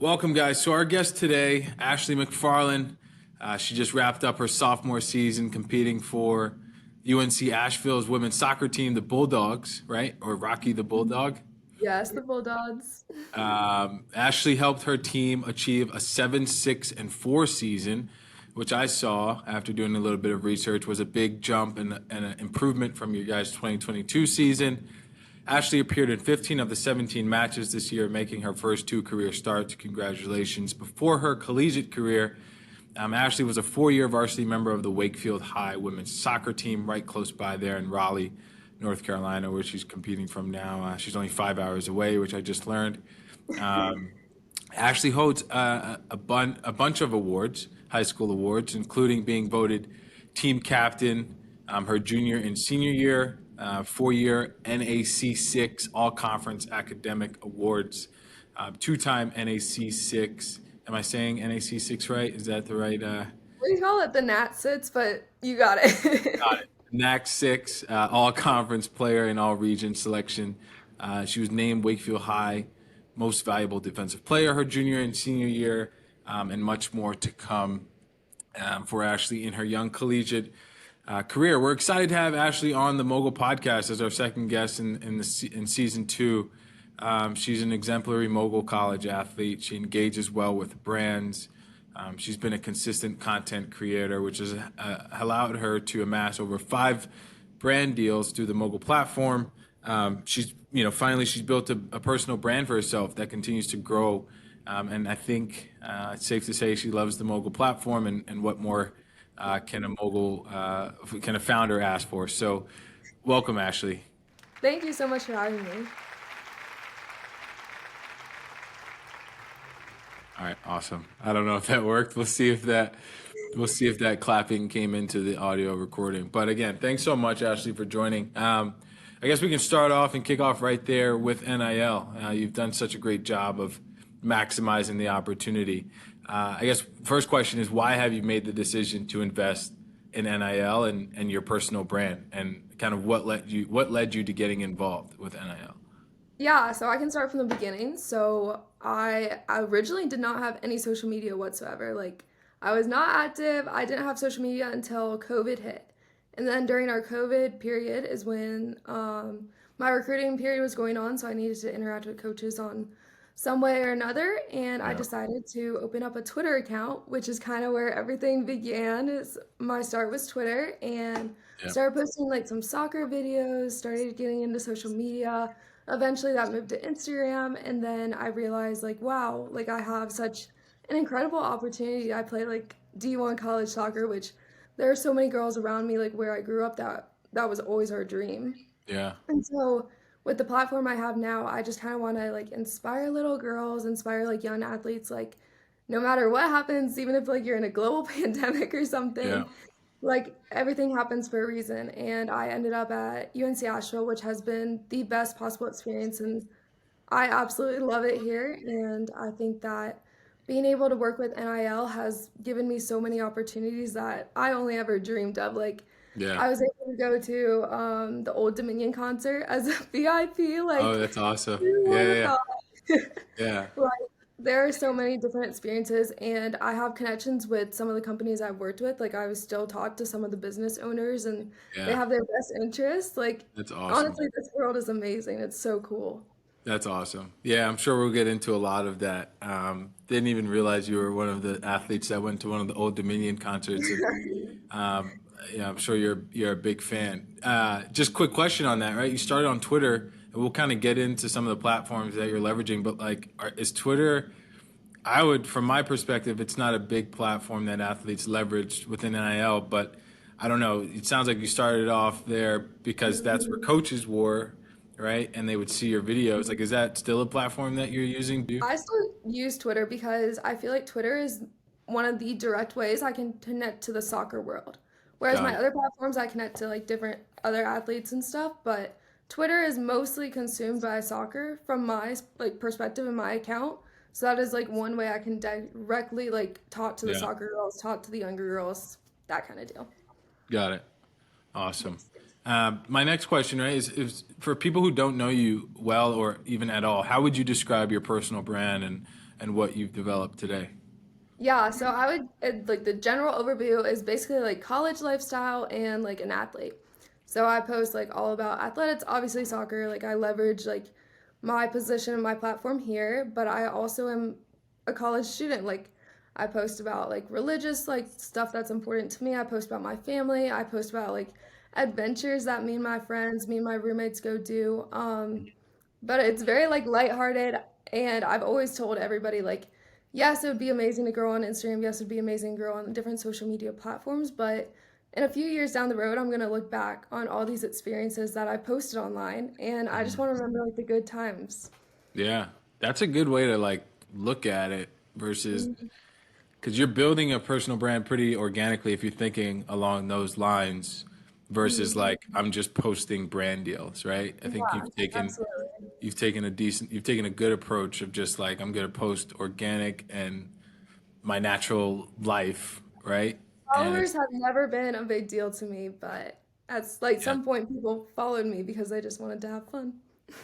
Welcome, guys. So our guest today, Ashley Macfarlane, she just wrapped up her sophomore season competing for UNC Asheville's women's soccer team, the Bulldogs, right? Or Rocky the Bulldog. Yes, the Bulldogs. Ashley helped her team achieve a 7-6-4 season, which I saw after doing a little bit of research was a big jump and an improvement from your guys' 2022 season. Ashley appeared in 15 of the 17 matches this year, making her first two career starts. Congratulations. Before her collegiate career, Ashley was a four-year varsity member of the Wakefield High women's soccer team right close by there in Raleigh, North Carolina, where she's competing from now. She's only 5 hours away, which I just learned. Um, Ashley holds a bunch of awards, high school awards, including being voted team captain her junior and senior year, 4-year NAC6 All Conference Academic Awards, two-time NAC6. Am I saying NAC6 right? Is that the right? We call it the Nat Sits, but you got it. Got it. NAC6 All Conference Player in All Regions selection. She was named Wakefield High Most Valuable Defensive Player her junior and senior year, and much more to come for Ashley in her young collegiate career. We're excited to have Ashley on the MOGL podcast as our second guest in season two. She's an exemplary MOGL college athlete. She engages well with brands. She's been a consistent content creator, which has allowed her to amass over 5 brand deals through the MOGL platform. Finally she's built a personal brand for herself that continues to grow. And I think it's safe to say she loves the MOGL platform and what more can a founder ask for? So, welcome, Ashley. Thank you so much for having me. All right, awesome. I don't know if that worked. We'll see if that clapping came into the audio recording. But again, thanks so much, Ashley, for joining. I guess we can start off and kick off right there with NIL. You've done such a great job of maximizing the opportunity. I guess first question is, why have you made the decision to invest in NIL and your personal brand, and kind of what led you to getting involved with NIL? Yeah, so I can start from the beginning. So I originally did not have any social media whatsoever. Like I was not active. I didn't have social media until COVID hit. And then during our COVID period is when my recruiting period was going on, so I needed to interact with coaches on some way or another, and I Yeah, decided to open up a Twitter account, which is kind of where everything began. Is my start was Twitter, and yeah, started posting like some soccer videos, started getting into social media. Eventually that moved to Instagram, and then I realized like wow, like I have such an incredible opportunity. I play like D1 college soccer, which there are so many girls around me like where I grew up that was always our dream. yeah. And so with the platform I have now, I just kind of want to like inspire little girls, inspire like young athletes, like no matter what happens, even if like you're in a global pandemic or Yeah. something, like everything happens for a reason. And I ended up at UNC Asheville, which has been the best possible experience, and I absolutely love it here. And I think that being able to work with NIL has given me so many opportunities that I only ever dreamed of. Like, Yeah. I was able to go to the Old Dominion concert as a VIP. Oh, Like, that's awesome. who would Yeah, have yeah, thought? yeah. Like, there are so many different experiences, and I have connections with some of the companies I've worked with. Like, I was still talk to some of the business owners, and they Yeah. have their best interests. Like, That's awesome. honestly, this world is amazing. It's so cool. That's awesome. Yeah, I'm sure we'll get into a lot of that. Didn't even realize you were one of the athletes that went to one of the Old Dominion concerts, and um, yeah, I'm sure you're a big fan. Just quick question on that, right? You started on Twitter, and we'll kind of get into some of the platforms that you're leveraging. But like, is Twitter? I would, from my perspective, it's not a big platform that athletes leverage within NIL, but I don't know. It sounds like you started off there because that's where coaches were, right? And they would see your videos. Like, is that still a platform that you're using? Do I still use Twitter because I feel like Twitter is one of the direct ways I can connect to the soccer world. Whereas got my it. other platforms, I connect to like different other athletes and stuff, but Twitter is mostly consumed by soccer from my like perspective in my account. So that is like one way I can directly like talk to the Yeah, soccer girls, talk to the younger girls, that kind of deal. got it. Awesome. Yes. My next question, right, is for people who don't know you well or even at all, how would you describe your personal brand and what you've developed today. Yeah, so I would like the general overview is basically like college lifestyle and like an athlete. So I post like all about athletics, obviously soccer, like I leverage like my position and my platform here, but I also am a college student. Like I post about like religious like stuff that's important to me. I post about my family. I post about like adventures that me and my friends, me and my roommates go do. But it's very like lighthearted, and I've always told everybody like, yes, it would be amazing to grow on Instagram. Yes, it would be amazing to grow on different social media platforms. But in a few years down the road, I'm gonna look back on all these experiences that I posted online, and I just want to remember like the good times. Yeah, that's a good way to like look at it versus Mhm. because you're building a personal brand pretty organically if you're thinking along those lines versus Mhm. like I'm just posting brand deals, right? I think Yeah, absolutely. you've taken a good approach of just like I'm gonna post organic and my natural life, right? And it's Followers have never been a big deal to me, but at like yeah, some point, people followed me because they just wanted to have fun.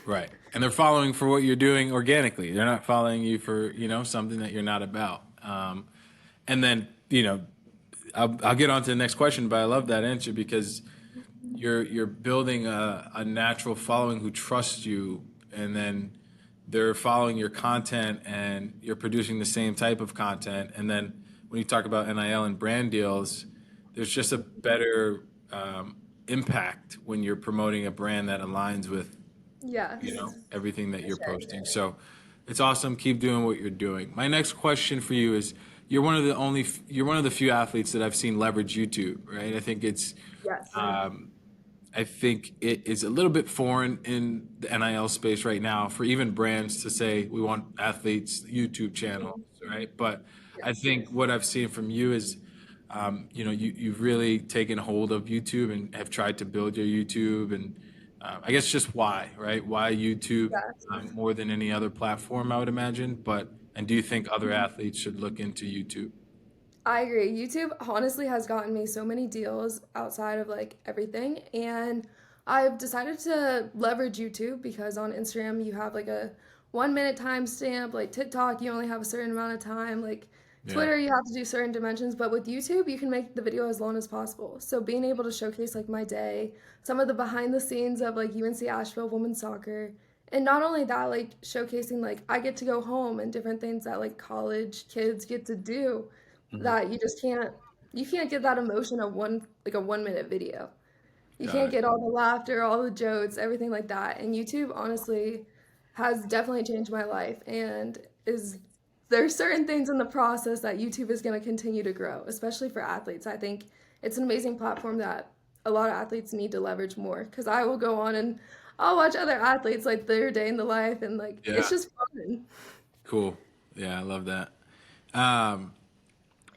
right. And they're following for what you're doing organically. They're not following you for, something that you're not about. And then, I'll get on to the next question, but I love that answer because you're building a natural following who trusts you, and then they're following your content, and you're producing the same type of content. And then when you talk about NIL and brand deals, there's just a better impact when you're promoting a brand that aligns with Yes, everything that for you're sure. posting. So it's awesome. Keep doing what you're doing. My next question for you is you're one of the few athletes that I've seen leverage YouTube, right? Yes. I think it is a little bit foreign in the NIL space right now for even brands to say we want athletes YouTube channels, Mhm. right? But I Yes. think what I've seen from you is, you've really taken hold of YouTube and have tried to build your YouTube, and I guess just why, right? Why YouTube Yes. more than any other platform, I would imagine. And do you think other athletes should look into YouTube? I agree. YouTube honestly has gotten me so many deals outside of like everything. And I've decided to leverage YouTube because on Instagram you have like a 1 minute timestamp. Like TikTok, you only have a certain amount of time. Like Yeah, Twitter, you have to do certain dimensions. But with YouTube, you can make the video as long as possible. So being able to showcase like my day, some of the behind the scenes of like UNC Asheville women's soccer. And not only that, like showcasing like I get to go home and different things that like college kids get to do that you can't get that emotion of one like a 1 minute video. You got can't it. get all the laughter, all the jokes, everything like that. And YouTube honestly has definitely changed my life and is there's certain things in the process that YouTube is going to continue to grow, especially for athletes. I think it's an amazing platform that a lot of athletes need to leverage more because I will go on and I'll watch other athletes like their day in the life and like it's Yeah, just fun. cool. Yeah, I love that. Um,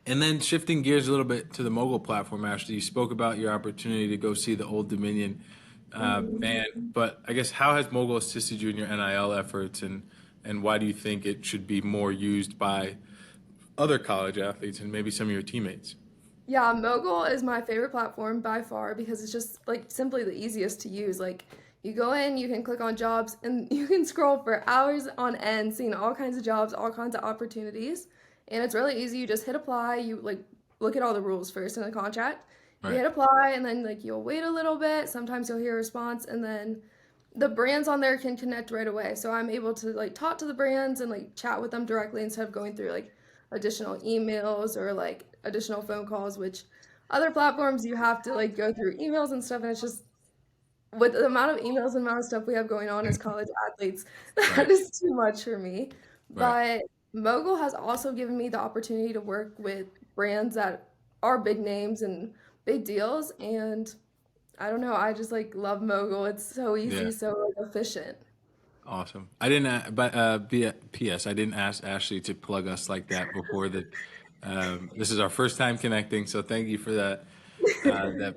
And then shifting gears a little bit to the Mogul platform, Ashley, you spoke about your opportunity to go see the Old Dominion Mhm. band, but I guess how has Mogul assisted you in your NIL efforts, and why do you think it should be more used by other college athletes and maybe some of your teammates? Yeah, MOGL is my favorite platform by far because it's just like simply the easiest to use. Like you go in, you can click on jobs, and you can scroll for hours on end, seeing all kinds of jobs, all kinds of opportunities. And it's really easy. You just hit apply. You like look at all the rules first in the contract. You Right, hit apply, and then like you'll wait a little bit. Sometimes you'll hear a response, and then the brands on there can connect right away. So I'm able to like talk to the brands and like chat with them directly instead of going through like additional emails or like additional phone calls, which other platforms you have to like go through emails and stuff. And it's just with the amount of emails and amount of stuff we have going on as college athletes, that right, is too much for me. right. But Mogul has also given me the opportunity to work with brands that are big names and big deals. And I don't know, I just like love Mogul. It's so Yeah, easy, so like, efficient. awesome. I didn't, but P.S. I didn't ask Ashley to plug us like that before that. This is our first time connecting, so thank you for that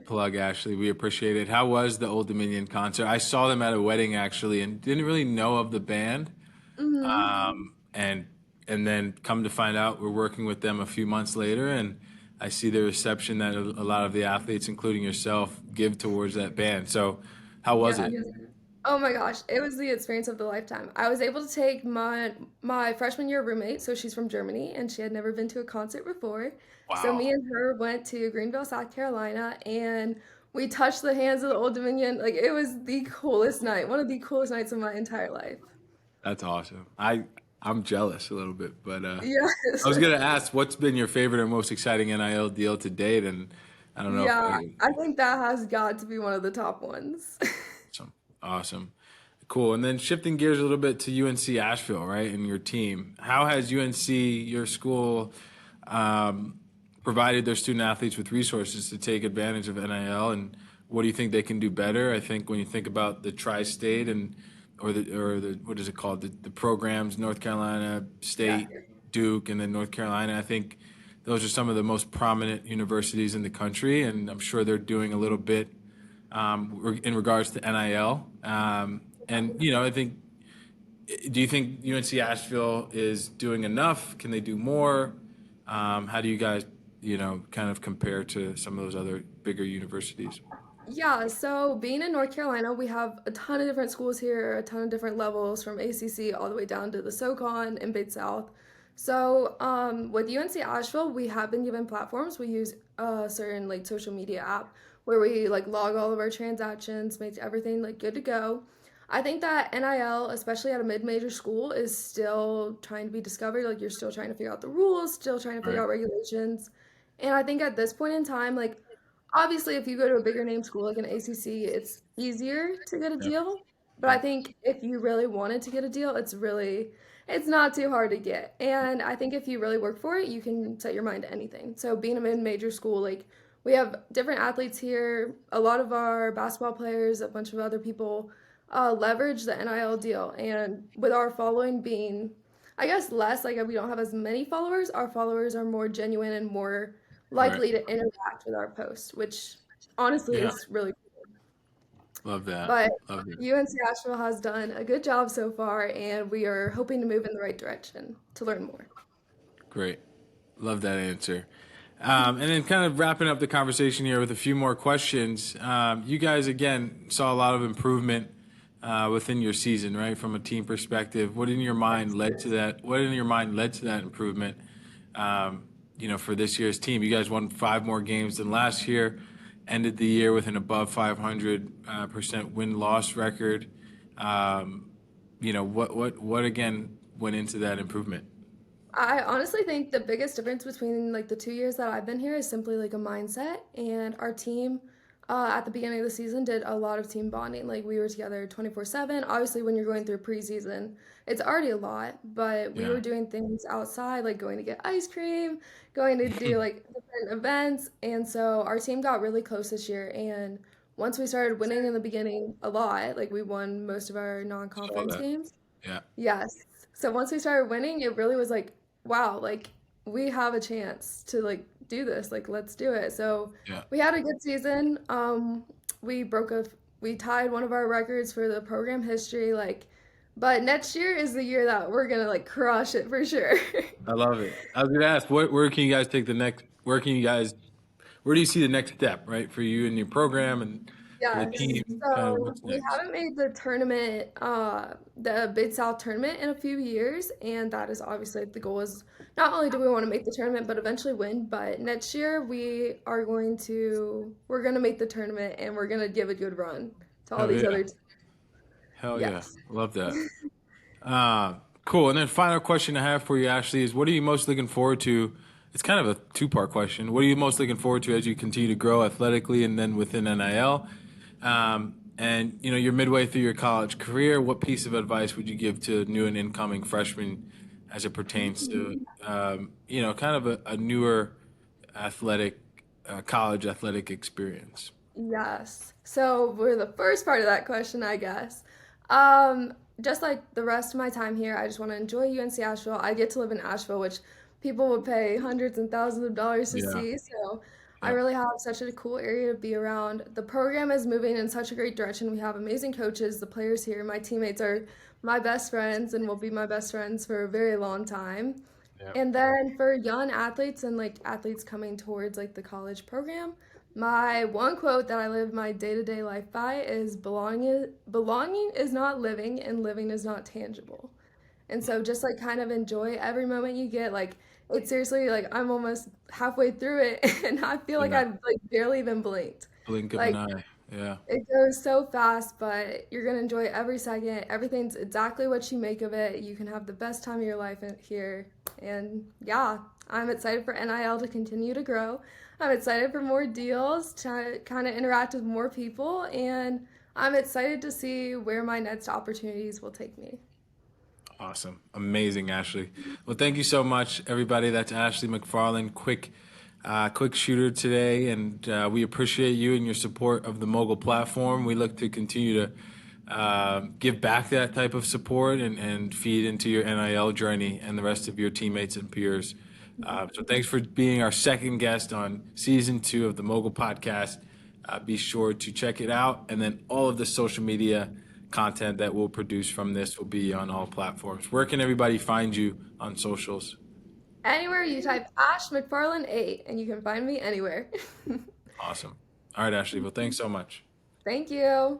plug, Ashley. We appreciate it. How was the Old Dominion concert? I saw them at a wedding actually, and didn't really know of the band. Hmm. And then come to find out, we're working with them a few months later, and I see the reception that a lot of the athletes, including yourself, give towards that band. So, how was Yeah. it? Oh my gosh, it was the experience of the lifetime. I was able to take my freshman year roommate, so she's from Germany and she had never been to a concert before. So Wow. me and her went to Greenville, South Carolina, and we touched the hands of the Old Dominion. Like it was the coolest night, one of the coolest nights of my entire life. That's awesome. I'm jealous a little bit, but Yes. I was gonna ask what's been your favorite or most exciting NIL deal to date, and I don't know if Yeah, I think that has got to be one of the top ones. awesome, awesome, cool. And then shifting gears a little bit to UNC Asheville, right, and your team. How has UNC, your school, um, provided their student athletes with resources to take advantage of NIL, and what do you think they can do better? I think when you think about the tri-state and or the what is it called, the programs, North Carolina Yeah. State, Duke, and then North Carolina. I think those are some of the most prominent universities in the country, and I'm sure they're doing a little bit in regards to NIL. And I think, do you think UNC Asheville is doing enough? Can they do more? How do you guys, kind of compare to some of those other bigger universities? Yeah, so being in North Carolina, we have a ton of different schools here, a ton of different levels from ACC all the way down to the SoCon and Big South. So with UNC Asheville, we have been given platforms. We use a certain like social media app where we like log all of our transactions, make everything like good to go. I think that NIL, especially at a mid-major school, is still trying to be discovered. Like you're still trying to figure out the rules, still trying to figure Right. out regulations. And I think at this point in time, like obviously, if you go to a bigger name school like an ACC, it's easier to get a Yep. deal. But I Yep. think if you really wanted to get a deal, it's not too hard to get. And I think if you really work for it, you can set your mind to anything. So being a mid-major school, like we have different athletes here. A lot of our basketball players, a bunch of other people leverage the NIL deal. And with our following being, I guess, less, like we don't have as many followers, our followers are more genuine and more Right. likely to interact with our post, which honestly Yeah. is really cool. Love that. But Love that. UNC Asheville has done a good job so far, and we are hoping to move in the right direction to learn more. Great. Love that answer. And then kind of wrapping up the conversation here with a few more questions. You guys, again, saw a lot of improvement within your season, right? From a team perspective. What in your mind led to that? What in your mind led to that improvement, for this year's team? You guys won five more games than last year, ended the year with an above 500% win-loss record. What again went into that improvement? I honestly think the biggest difference between like the 2 years that I've been here is simply like a mindset. And our team at the beginning of the season did a lot of team bonding. Like we were together 24/7. Obviously, when you're going through preseason, it's already a lot, but we Yeah. were doing things outside, like going to get ice cream, going to do like different events. And so our team got really close this year. And once we started winning in the beginning a lot, like we won most of our Saw non-conference that. games. Yeah. Yes. So once we started winning, it really was like, wow, like we have a chance to like do this. Like let's do it. So Yeah. we had a good season. We broke a we tied one of our records for the program history. Like, but next year is the year that we're gonna like crush it for sure. I love it. I was gonna ask, where can you guys take the next? Where do you see the next step, right, for you and your program and for the Yes. team? Kind of So what's we next? haven't made the tournament, the Big South tournament in a few years, and that is obviously the goal is not only do we want to make the tournament, but eventually win. But next year we're gonna make the tournament and we're gonna give a good run to all Hell these yeah. other teams. Hell yeah. Yes. Love that. Cool. And then final question I have for you, Ashley, is what are you most looking forward to? It's kind of a two-part question. What are you most looking forward to as you continue to grow athletically and then within NIL? And you're midway through your college career. What piece of advice would you give to new and incoming freshmen as it pertains to, kind of a newer athletic, college athletic experience? Yes. So for the first part of that question, I guess, um, just like the rest of my time here, I just want to enjoy UNC Asheville. I get to live in Asheville, which people would pay hundreds and thousands of dollars to Yeah. see. So I Yeah. really have such a cool area to be around. The program is moving in such a great direction. We have amazing coaches. The players here, my teammates are my best friends and will be my best friends for a very long time. Yeah. And then for young athletes and like athletes coming towards like the college program, My one quote that I live my day-to-day life by is belonging is not living and living is not tangible. And so just like kind of enjoy every moment you get. Like it's seriously like I'm almost halfway through it and I feel like Yeah. I've like barely even blinked. Blink of an Like eye. Yeah. it goes so fast, but you're gonna enjoy every second. Everything's exactly what you make of it. You can have the best time of your life here. And yeah, I'm excited for NIL to continue to grow. I'm excited for more deals, to kind of interact with more people, and I'm excited to see where my next opportunities will take me. Awesome. Amazing, Ashley. Well, thank you so much, everybody. That's Ashley Macfarlane, quick shooter today, and we appreciate you and your support of the Mogul platform. We look to continue to give back that type of support and feed into your NIL journey and the rest of your teammates and peers. So thanks for being our second guest on season 2 of the Mogul podcast. Be sure to check it out, and then all of the social media content that we'll produce from this will be on all platforms. Where can everybody find you on socials? Anywhere you type Ash McFarlane 8, and you can find me anywhere. Awesome. All right, Ashley. Well, thanks so much. Thank you.